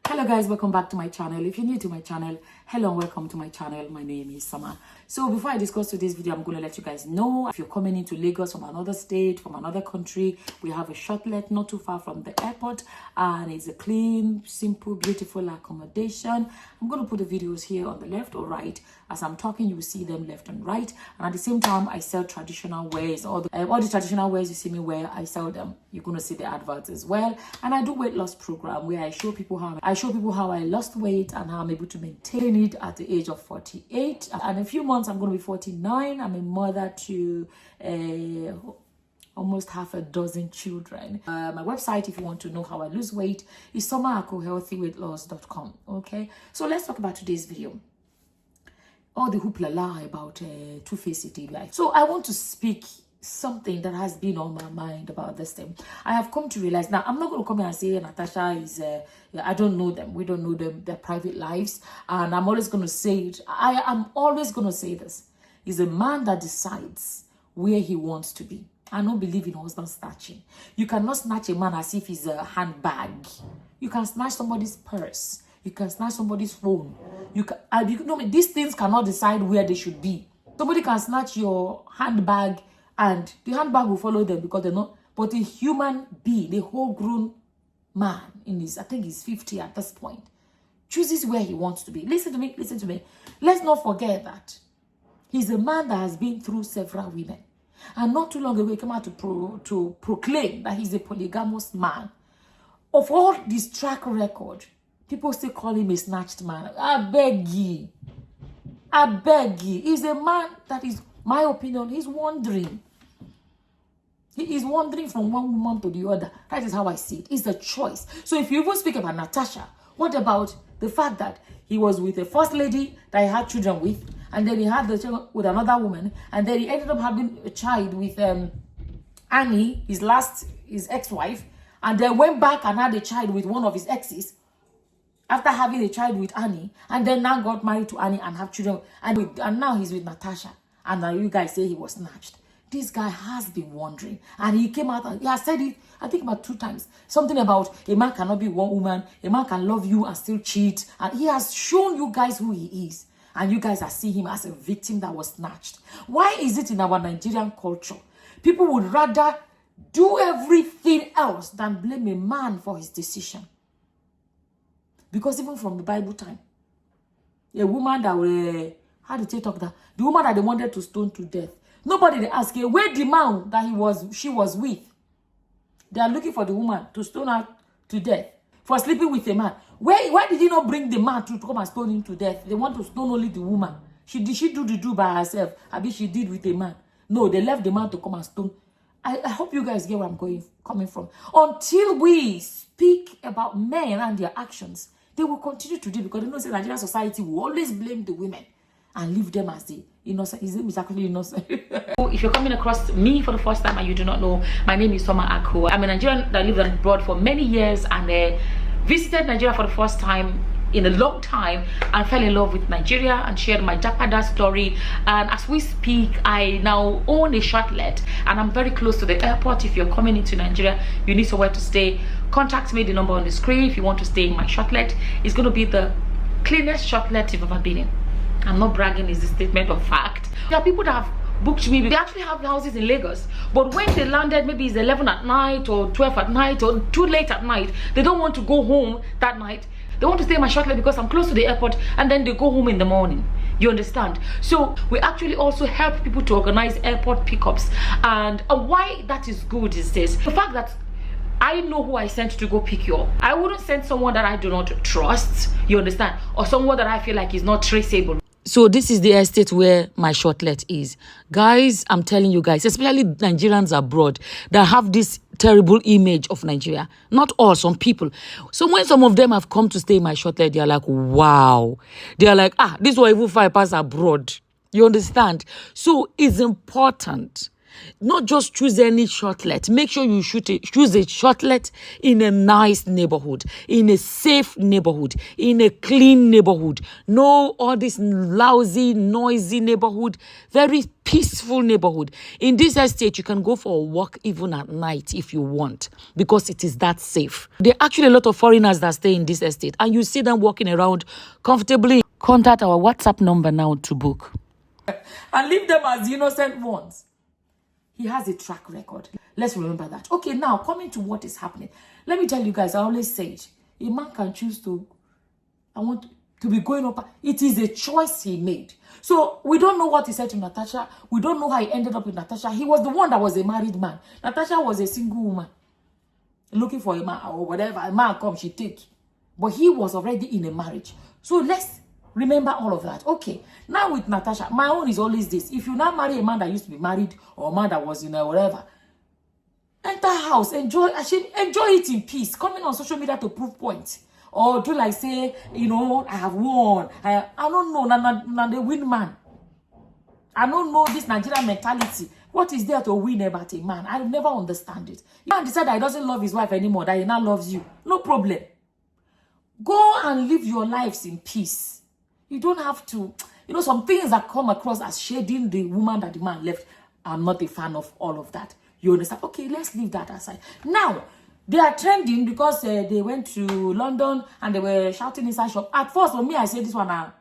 Hello guys, welcome back to my channel. If you're new to my channel, hello and welcome to my channel. My name is Summer. So before I discuss today's video, I'm going to let you guys know if you're coming into Lagos from another state, from another country, we have a Shortlet not too far from the airport, and it's a clean, simple, beautiful accommodation. I'm going to put the videos here on the left or right. As I'm talking, you will see them left and right, and at the same time I sell traditional wears. All the traditional wears you see me wear, I sell them. You're going to see the adverts as well. And I do weight loss program where I show people how I lost weight and how I'm able to maintain it at the age of 48. And in a few months I'm going to be 49. I'm a mother to almost half a dozen children. My website, if you want to know how I lose weight, is summeracohealthyweightloss.com. Okay, so let's talk about today's video. All the hoopla about two-faced Idibia. So I want to speak something that has been on my mind about this thing. I have come to realize, now I'm not going to come here and say Natasha is I don't know them, we don't know them, their private lives, and I'm always going to say it. I am always going to say this. He's a man that decides where he wants to be. I don't believe in husband snatching. You cannot snatch a man as if he's a handbag. You can snatch somebody's purse, you can snatch somebody's phone. These things cannot decide where they should be. Somebody can snatch your handbag and the handbag will follow them because they're not. But a human being, a whole grown man in his, I think he's 50 at this point, chooses where he wants to be. Listen to me, listen to me. Let's not forget that he's a man that has been through several women. And not too long ago, he came out to proclaim that he's a polygamous man. Of all this track record, people still call him a snatched man. I beg ye. I beg ye. He's a man that is, my opinion, he's wandering. He is wandering from one woman to the other. That is how I see it. It's a choice. So if you even speak about Natasha, what about the fact that he was with a first lady that he had children with, and then he had the children with another woman, and then he ended up having a child with Annie, his ex-wife, and then went back and had a child with one of his exes after having a child with Annie, and then now got married to Annie and have children, and now he's with Natasha, and now you guys say he was snatched. This guy has been wandering, and he came out and he has said it, I think about 2 times, something about a man cannot be one woman, a man can love you and still cheat, and he has shown you guys who he is, and you guys are seeing him as a victim that was snatched. Why is it in our Nigerian culture people would rather do everything else than blame a man for his decision? Because even from the Bible time, a woman that were, how did they talk that? The woman that they wanted to stone to death, nobody they ask her, where the man that she was with? They are looking for the woman to stone her to death for sleeping with a man. Why did he not bring the man to come and stone him to death? They want to stone only the woman. Did she do the do by herself? I mean, she did with a man. No, they left the man to come and stone. I hope you guys get where I'm coming from. Until we speak about men and their actions, they will continue to do, because they know that Nigerian society will always blame the women and leave them as the innocent. His name is actually innocent. If you're coming across me for the first time and you do not know, my name is Summer Ako. I'm a Nigerian that lived abroad for many years and visited Nigeria for the first time in a long time and fell in love with Nigeria and shared my Japada story. And as we speak, I now own a Shortlet and I'm very close to the airport. If you're coming into Nigeria, you need somewhere to stay, contact me, the number on the screen. If you want to stay in my Shortlet, it's going to be the cleanest Shortlet you've ever been in. I'm not bragging, it's a statement of fact. There are people that have booked me. They actually have houses in Lagos, but when they landed, maybe it's 11 at night or 12 at night or too late at night, they don't want to go home that night. They want to stay in my Shortlet because I'm close to the airport, and then they go home in the morning. You understand? So we actually also help people to organize airport pickups. And why that is good is this: the fact that I know who I sent to go pick you up. I wouldn't send someone that I do not trust, you understand, or someone that I feel like is not traceable. So this is the estate where my Shortlet is. Guys, I'm telling you guys, especially Nigerians abroad that have this terrible image of Nigeria. Not all, some people. So when some of them have come to stay in my Shortlet, they are like, wow. They are like, this will even 5 pass abroad. You understand? So it's important Not just choose any shortlet. Make sure you choose a shortlet in a nice neighborhood, in a safe neighborhood, in a clean neighborhood. No all this lousy, noisy neighborhood. Very peaceful neighborhood. In this estate, you can go for a walk even at night if you want, because it is that safe. There are actually a lot of foreigners that stay in this estate, and you see them walking around comfortably. Contact our WhatsApp number now to book. And leave them as the innocent ones. He has a track record. Let's remember that. Okay, now coming to what is happening. Let me tell you guys, I always say it. A man can choose to, I want to be going up. It is a choice he made. So we don't know what he said to Natasha. We don't know how he ended up with Natasha. He was the one that was a married man. Natasha was a single woman looking for a man or whatever. A man come, she take. But he was already in a marriage. So let's remember all of that. Okay, now with Natasha, my own is always this. If you now marry a man that used to be married or a man that was in a whatever, enter house, enjoy it in peace. Coming on social media to prove points. Or do like say, you know, I have won. I don't know, na the win man. I don't know this Nigerian mentality. What is there to win about a man? I never understand it. You man decide that he doesn't love his wife anymore, that he now loves you. No problem. Go and live your lives in peace. You don't have to, you know, some things that come across as shading the woman that the man left. I'm not a fan of all of that. You understand? Okay, let's leave that aside. Now, they are trending because they went to London and they were shouting inside shop. At first, for me, I said this one,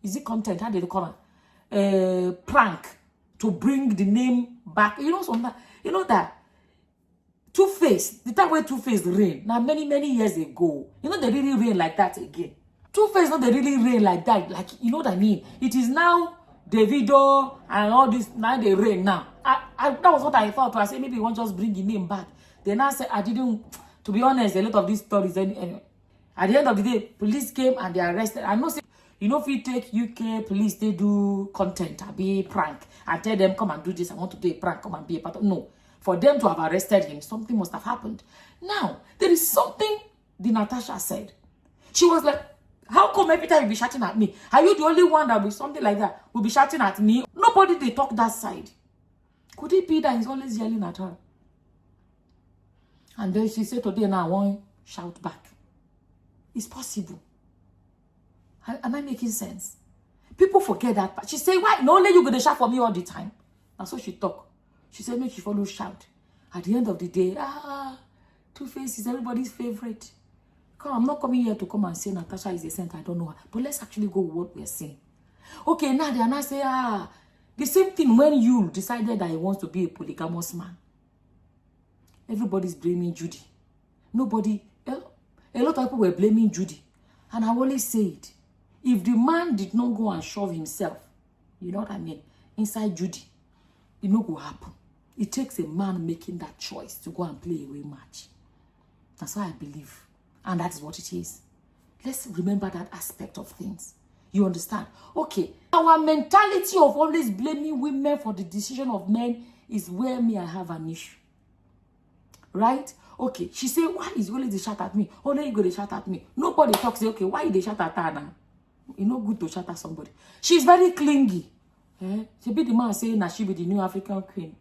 is it content? How did they call it? Prank to bring the name back. You know that Two-Face, the time where Two-Face reigned, now many years ago, you know, they really reign like that again. Two-Face not they really reign like that, like, you know what I mean? It is now Davido and all this, now they reign now. That was what I thought. I said maybe you want just bring the name back. Then I said I didn't, to be honest, a lot of these stories anyway. At the end of the day, police came and they arrested. I know, you know, if you take UK police, they do content, be prank. I tell them, come and do this, I want to do a prank, come and be a part of. No. For them to have arrested him, something must have happened. Now, there is something the Natasha said. She was like, how come every time you be shouting at me? Are you the only one that will be something like that? Will be shouting at me? Nobody they talk that side. Could it be that he's always yelling at her? And then she said today, now I won't shout back. It's possible. Am I making sense? People forget that part. She said, why? No, only you going to shout for me all the time. And so she talk. She said, make she follow shout. At the end of the day, Two-Face is everybody's favorite. Come, I'm not coming here to come and say Natasha is a saint. I don't know her. But let's actually go with what we're saying. Okay, now they are not saying, the same thing when you decided that he wants to be a polygamous man. Everybody's blaming Judy. Nobody, a lot of people were blaming Judy. And I always say it. If the man did not go and shove himself, you know what I mean, inside Judy, it not go happen. It takes a man making that choice to go and play away match. That's what I believe. And that is what it is. Let's remember that aspect of things. You understand? Okay. Our mentality of always blaming women for the decision of men is where me I have an issue. Right? Okay. She said, why is you always shout at me? Only you go to shout at me. Nobody talks. Say, okay, why you they shout at her now? It's not good to shout at somebody. She's very clingy. She be the man saying that she be the new African queen.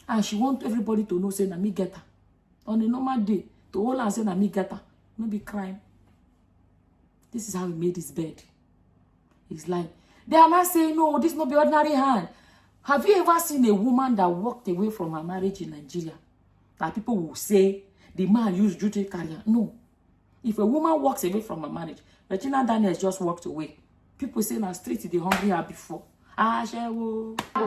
And she want everybody to know, say, na me get her. On a normal day, to hold and say, na me get her. No be crime. This is how he made his bed. He's like, they are not saying, no, this not be ordinary hand. Have you ever seen a woman that walked away from her marriage in Nigeria? That people will say, the man used Judy career. No. If a woman walks away from her marriage, Regina Daniels just walked away. People say, na street, they hungry her before. A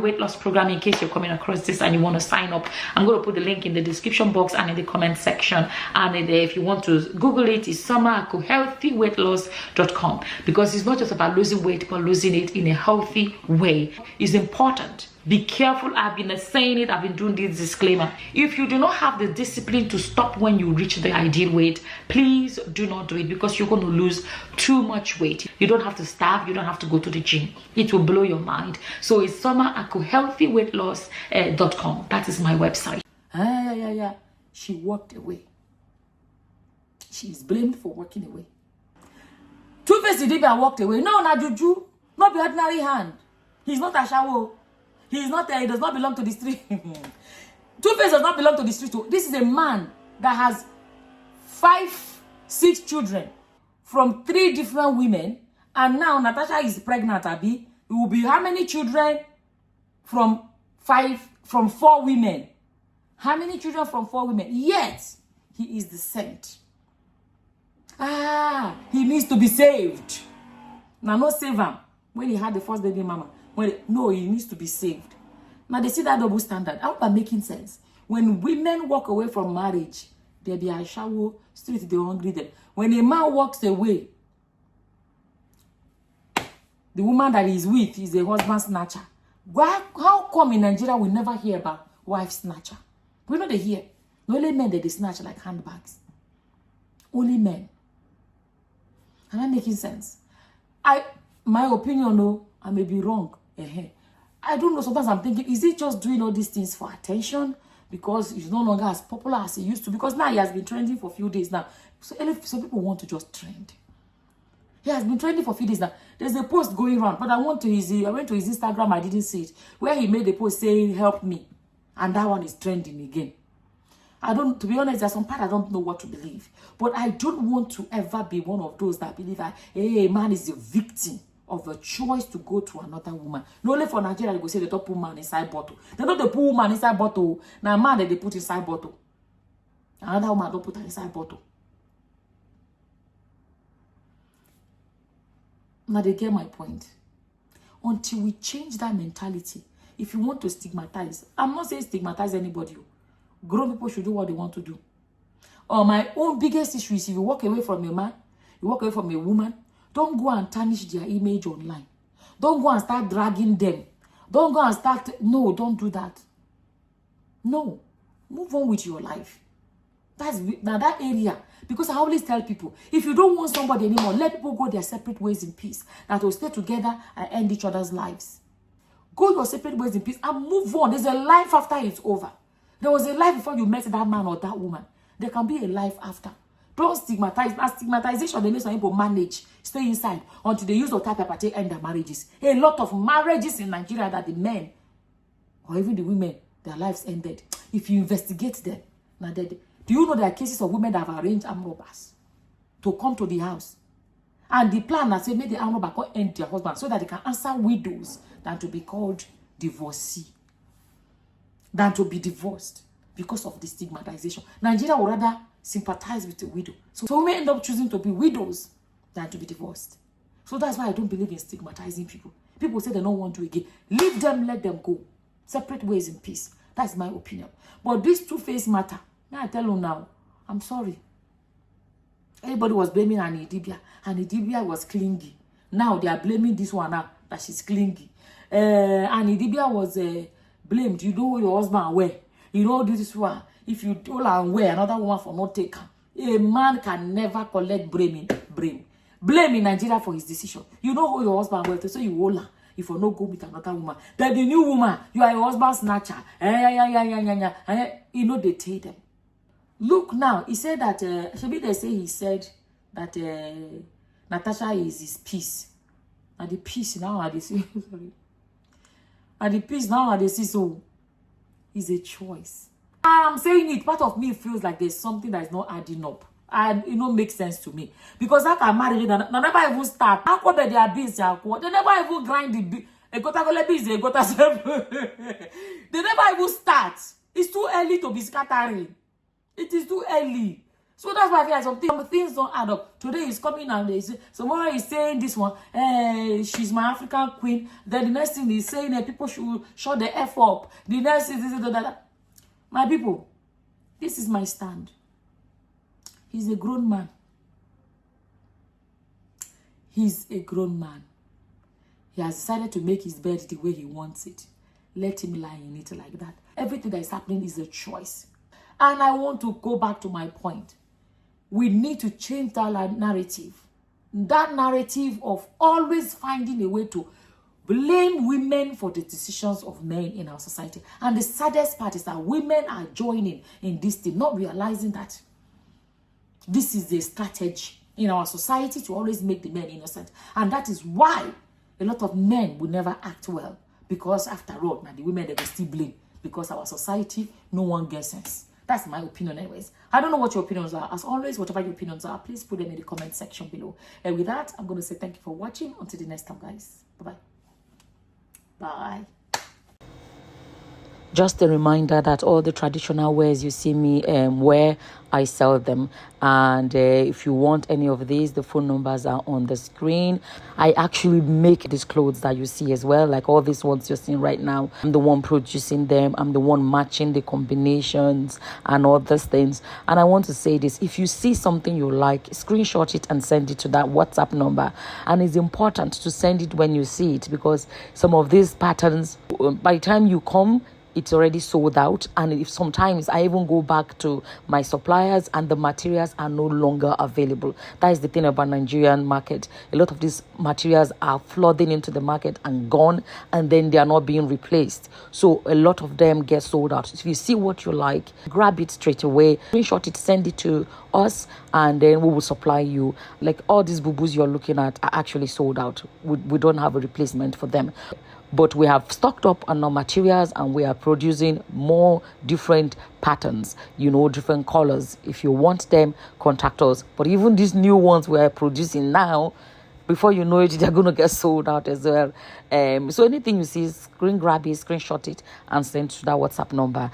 weight loss program. In case you're coming across this and you want to sign up, I'm going to put the link in the description box and in the comment section, and if you want to Google it, it's healthyweightloss.com, because it's not just about losing weight but losing it in a healthy way. It's important. Be careful. I've been saying it. I've been doing this disclaimer. If you do not have the discipline to stop when you reach the ideal weight, please do not do it, because you're going to lose too much weight. You don't have to starve. You don't have to go to the gym. It will blow your mind. So it's healthyweightloss.com. That is my website. Yeah. She walked away. She is blamed for walking away. Two-Face Idibia walked away. No, na juju. Not the ordinary hand. He's not a shower. He does not belong to the street. Two-Face does not belong to the street. This is a man that has 5, 6 children from 3 different women. And now Natasha is pregnant, Abi. It will be how many children from 4 women? How many children from 4 women? Yet, he is the saint. He needs to be saved. Now, not save him when he had the first baby mama. No, he needs to be saved. Now, they see that double standard. I hope I'm making sense. When women walk away from marriage, they be a shower, street, they hungry them. When a man walks away, the woman that he's with is a husband snatcher. How come in Nigeria we never hear about wife snatcher? We know they hear. Only men that they snatch like handbags. Only men. Am I making sense? My opinion, no, I may be wrong. I don't know. Sometimes I'm thinking, is he just doing all these things for attention? Because he's no longer as popular as he used to. Because now he has been trending for a few days now. So some people want to just trend. He has been trending for a few days now. There's a post going around, but I went to his Instagram, I didn't see it, where he made a post saying, help me. And that one is trending again. To be honest, there's some part I don't know what to believe. But I don't want to ever be one of those that believe that, hey, man is a victim of a choice to go to another woman. Not only for Nigeria, they go say they don't put man inside bottle. They don't put woman inside bottle. Now man that they put inside bottle. Another woman don't put her inside bottle. Now they get my point. Until we change that mentality, if you want to stigmatize, I'm not saying stigmatize anybody. Grown people should do what they want to do. My own biggest issue is if you walk away from a man, you walk away from a woman, don't go and tarnish their image online. Don't go and start dragging them. Don't go and start... No, don't do that. No. Move on with your life. That's now that area. Because I always tell people, if you don't want somebody anymore, let people go their separate ways in peace. That will stay together and end each other's lives. Go your separate ways in peace and move on. There's a life after it's over. There was a life before you met that man or that woman. There can be a life after. Don't stigmatize. That stigmatization, they make some people manage, stay inside until they use the type of paper to end their marriages. A lot of marriages in Nigeria that the men or even the women, their lives ended. If you investigate them, now do you know there are cases of women that have arranged armed robbers to come to the house? And the plan that say, make the armed robber end their husband so that they can answer widows than to be called divorcee. Than to be divorced because of the stigmatization. Nigeria would rather sympathize with the widow. So we may end up choosing to be widows than to be divorced. So that's why I don't believe in stigmatizing people. People say they don't want to again. Leave them, let them go. Separate ways in peace. That's my opinion. But this Two-Face matter, may I tell you now, I'm sorry. Everybody was blaming Idibia, and Idibia was clingy. Now they are blaming this one now that she's clingy. And Idibia was blamed. You know your husband wear. You know this one. If you told her wear, another woman for not take her. A man can never collect blame in Nigeria for his decision. You know who your husband wear, so you hold her. If you not go with another woman, then the new woman, you are your husband's snatcher. You know they take them. Look now, he said that he said that Natasha is his peace. And the peace now they see sorry. And the peace now they see so is a choice. I'm saying it, part of me feels like there's something that is not adding up. And it don't make sense to me. Because I can marry them, they never even start. How come they are busy? They never even grind the beans. They never even start. It's too early to be scattering. It is too early. So that's why I feel like some things don't add up. Today is coming and they say, tomorrow he's saying this one, she's my African queen. Then the next thing he's saying people should shut the F up. The next thing is that. My people, this is my stand. He's a grown man. He's a grown man. He has decided to make his bed the way he wants it. Let him lie in it like that. Everything that is happening is a choice. And I want to go back to my point. We need to change that narrative. That narrative of always finding a way to blame women for the decisions of men in our society. And the saddest part is that women are joining in this thing, not realizing that this is a strategy in our society to always make the men innocent. And that is why a lot of men will never act well. because after all, now the women they go still blame because our society, no one gets sense. That's my opinion anyways. I don't know what your opinions are. As always, whatever your opinions are, please put them in the comment section below. And with that, I'm going to say thank you for watching. Until the next time, guys. Bye-bye. Bye. Just a reminder that all the traditional wares you see me wear, I sell them. And if you want any of these, the phone numbers are on the screen. I actually make these clothes that you see as well, like all these ones you're seeing right now. I'm the one producing them. I'm the one matching the combinations and all these things. And I want to say this, if you see something you like, screenshot it and send it to that WhatsApp number. And it's important to send it when you see it, because some of these patterns, by the time you come, it's already sold out. And if sometimes I even go back to my suppliers and the materials are no longer available. That is the thing about Nigerian market. A lot of these materials are flooding into the market and gone, and then they are not being replaced. So a lot of them get sold out. So if you see what you like, grab it straight away, screenshot it, send it to us, and then we will supply you. Like all these boo-boos you're looking at are actually sold out. We don't have a replacement for them. But we have stocked up on our materials and we are producing more different patterns, different colors. If you want them, contact us. But even these new ones we are producing now, before you know it, they're going to get sold out as well. So anything you see, grab it, screenshot it, and send to that WhatsApp number.